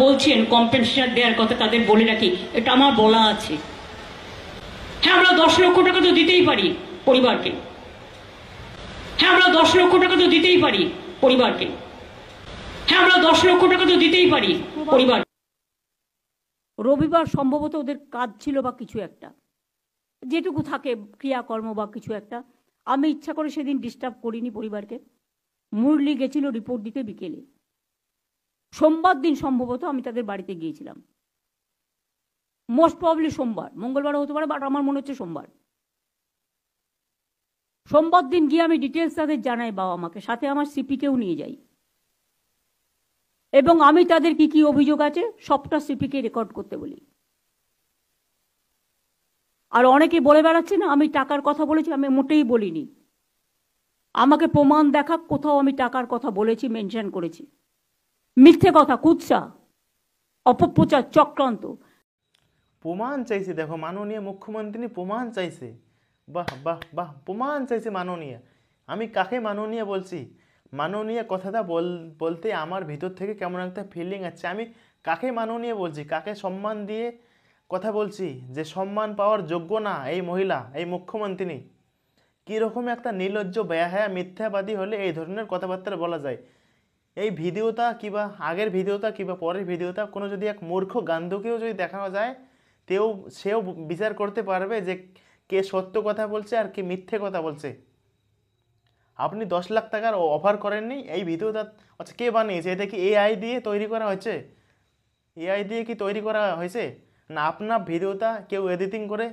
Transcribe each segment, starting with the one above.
বলছেন কম্পেনসেশন দেওয়ার কথা তাদের বলে রাখি, এটা আমার বলা আছে। হ্যাঁ, আমরা 10 লক্ষ টাকা তো দিতেই পারি পরিবারকে। হ্যাঁ, আমরা 10 লক্ষ টাকা তো দিতেই পারি পরিবারকে। হ্যাঁ, আমরা 10 লক্ষ টাকা তো দিতেই পারি পরিবার। রবিবার সম্ভবত ওদের কাজ ছিল বা কিছু একটা, যেটুকু থাকে ক্রিয়াকর্ম বা কিছু একটা। আমি ইচ্ছা করে সেদিন ডিস্টার্ব করিনি পরিবারকে। মুরলি গেছিল রিপোর্ট দিতে বিকেলে। সোমবার দিন সম্ভবত আমি তাদের বাড়িতে গিয়েছিলাম, মোস্ট প্রবলি সোমবার, মঙ্গলবারও হতে পারে, বাট আমার মনে হচ্ছে সোমবার। সোমবার দিন গিয়ে আমি ডিটেলস তাদের জানাই, বাবা মাকে, সাথে আমার সিপিকেও নিয়ে যাই, এবং আমি তাদের কি কি অভিযোগ আছে সবটা সিপিকে রেকর্ড করতে বলি। আর অনেকে বলে বেড়াচ্ছে না আমি টাকার কথা বলেছি, আমি মোটেই বলিনি। আমাকে প্রমাণ দেখা, কোথাও আমি টাকার কথা বলেছি, মেনশন করেছি? মিথ্যে কথা, কুৎসা, অপপ্রচার, চক্রান্ত। প্রমাণ চাইছে, দেখো মাননীয় মুখ্যমন্ত্রী প্রমাণ চাইছে। বাহ বাহ বাহ, প্রমাণ চাইছে মাননীয়। আমি কাকে মাননীয় বলছি? মাননীয় কথাটা বলতে আমার ভিতর থেকে কেমন একটা ফিলিং আছে। আমি কাকে মাননীয় বলছি, কাকে সম্মান দিয়ে কথা বলছি, যে সম্মান পাওয়ার যোগ্য না এই মহিলা, এই মুখ্যমন্ত্রী। কীরকম একটা নির্লজ্জ বেহায়া মিথ্যাবাদী হলে এই ধরনের কথাবার্তা বলা যায়? এই ভিডিওটা কিংবা আগের ভিডিওটা কিংবা পরের ভিডিওটা কোনো যদি এক মূর্খ গান্ধকেও যদি দেখানো যায়, সেও বিচার করতে পারবে যে কে সত্য কথা বলছে আর কে মিথ্যে কথা বলছে। আপনি 10 লাখ টাকার অফার করেননি, এই ভিডিওটা আচ্ছা কে বানিয়েছে? এটা কি এআই দিয়ে তৈরি করা হয়েছে? এআই দিয়ে কি তৈরি করা হয়েছে? না আপনার ভিডিওটা কেউ এডিটিং করে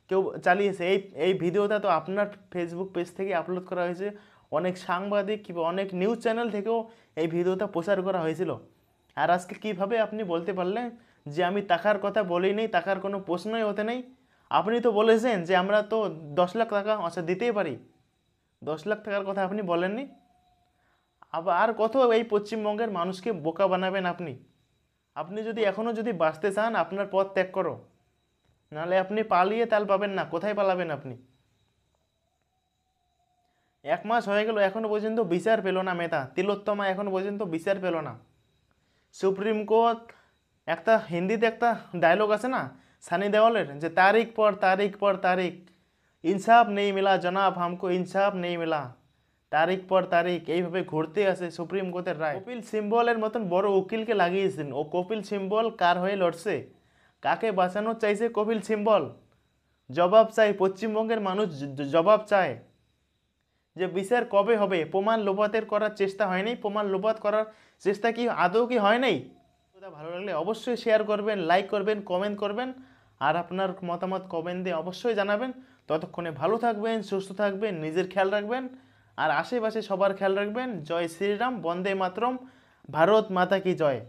কেউ চালিয়েছে? এই ভিডিওটা তো আপনার ফেসবুক পেজ থেকে আপলোড করা হয়েছে, অনেক সাংবাদিক কিংবা অনেক নিউজ চ্যানেল থেকেও এই ভিডিওটা প্রচার করা হয়েছিল। আর আজকে কিভাবে আপনি বলতে পারলেন যে আমি টাকার কথা বলিনি, টাকার কোনো প্রশ্নই হতে নেই? আপনি তো বলেছেন যে আমরা তো 10 লাখ টাকা আচ্ছা দিতেই পারি, 10 লাখ টাকার কথা আপনি বলেননি। আবার আর কত এই পশ্চিমবঙ্গের মানুষকে বোকা বানাবেন আপনি? আপনি যদি এখনও যদি বাঁচতে চান আপনার পথ ত্যাগ করো, নাহলে আপনি পালিয়ে তাল পাবেন না। কোথায় পালাবেন আপনি? 1 মাস হয়ে গেল এখনো পর্যন্ত বিচার পেল না মেধা তিলোত্তমা, এখনো পর্যন্ত বিচার পেল না। সুপ্রিম কোর্ট, একটা হিন্দিতে একটা ডায়লগ আছে না সানি দেওয়ালের, যে তারিখ পর তারিখ পর তারিখ, ইনসাফ নেই মিলা জনাব হামকো, ইনসাফ নেই মিলা, তারিখ পর তারিখ এইভাবে ঘুরতে আসে সুপ্রিম কোর্টের রায়। কপিল সিম্বলের মতন বড় উকিলকে লাগিয়েছেন। ও কপিল সিম্বল কার হয়ে লড়ছে? কাকে বাঁচানোর চাইছে কপিল সিম্বল? জবাব চাই, পশ্চিমবঙ্গের মানুষ জবাব চায় যে বিচার কবে হবে। প্রমাণ লোপাতের করার চেষ্টা হয়নি, প্রমাণ লোপাত করার চেষ্টা কি আদৌ কি হয় নাই? ভালো লাগলে অবশ্যই শেয়ার করবেন, লাইক করবেন, কমেন্ট করবেন, আর আপনার মতামত কমেন্ট দিয়ে অবশ্যই জানাবেন। ততক্ষণে ভালো থাকবেন, সুস্থ থাকবেন, নিজের খেয়াল রাখবেন, আর আশেপাশে সবার খেয়াল রাখবেন। জয় শ্রীরাম, বন্দে মাতরম, ভারত মাতা কি জয়।